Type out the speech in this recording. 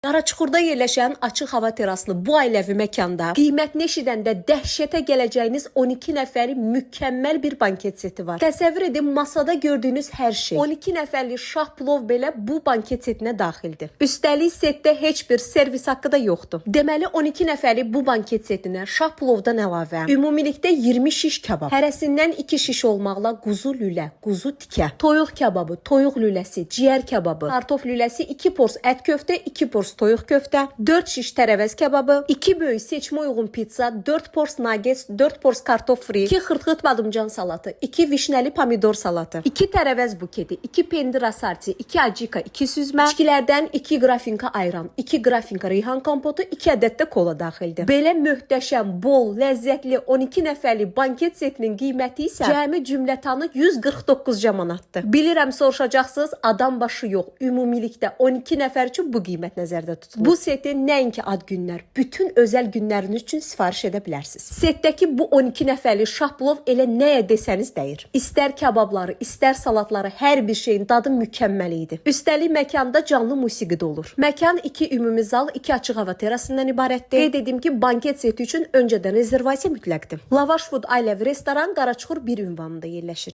Qaraçuxurda yerləşən açıq hava teraslı bu ailəvi məkanda qiymətini eşidəndə dəhşətə gələcəyiniz 12 nəfərli mükəmməl bir banket seti var. Təsəvvür edin, masada gördüyünüz hər şey 12 nəfərli şah plov belə bu banket setinə daxildir. Üstəlik setdə heç bir servis haqqı da yoxdur. Deməli 12 nəfərli bu banket setinə şah plovdan əlavə ümumilikdə 20 şiş kabab, hərəsindən 2 şiş olmaqla quzu lülə, quzu tikə, toyuq kababı, toyuq lüləsi, ciyər kababı, kartof lüləsi, 2 pors ət köftə, 2 pors toyuq köftə, 4 şiş tərəvəz kababı, 2 böyük seçmə uyğun pizza, 4 pors nuggets, 4 pors kartof fri, 2 xırtxırt badımcan salatı, 2 vişnəli pomidor salatı, 2 tərəvəz buketi, 2 pendir asarti, 2 acika, 2 süzmə, içkilərdən 2 qrafinka ayran, 2 qrafinka reyhan kompotu, 2 ədəd də kola daxildir. Belə möhtəşəm, bol, ləzzətli 12 nəfərli banket setinin qiyməti isə cəmi cümlətanı 149 manatdır. Bilirəm soruşacaqsınız, adam başı yox, ümumilikdə 12 nəfər üçün bu qiymət nəzərdə tutulur. Bu seti nəinki ad günlər, bütün özəl günləriniz üçün sifariş edə bilərsiniz. Setdəki bu 12 nəfərli şah plov elə nəyə desəniz dəyir. İstər kababları, istər salatları, hər bir şeyin dadı mükəmməl idi. Üstəlik məkanda canlı musiqi də olur. Məkan 2 ümumi zal, 2 açıq hava terasından ibarətdir. Qeyd edim ki, banket seti üçün öncədən rezervasiya mütləqdir. Lavaş Food ailəvi restoran Qaraçuxur 1 ünvanında yerləşir.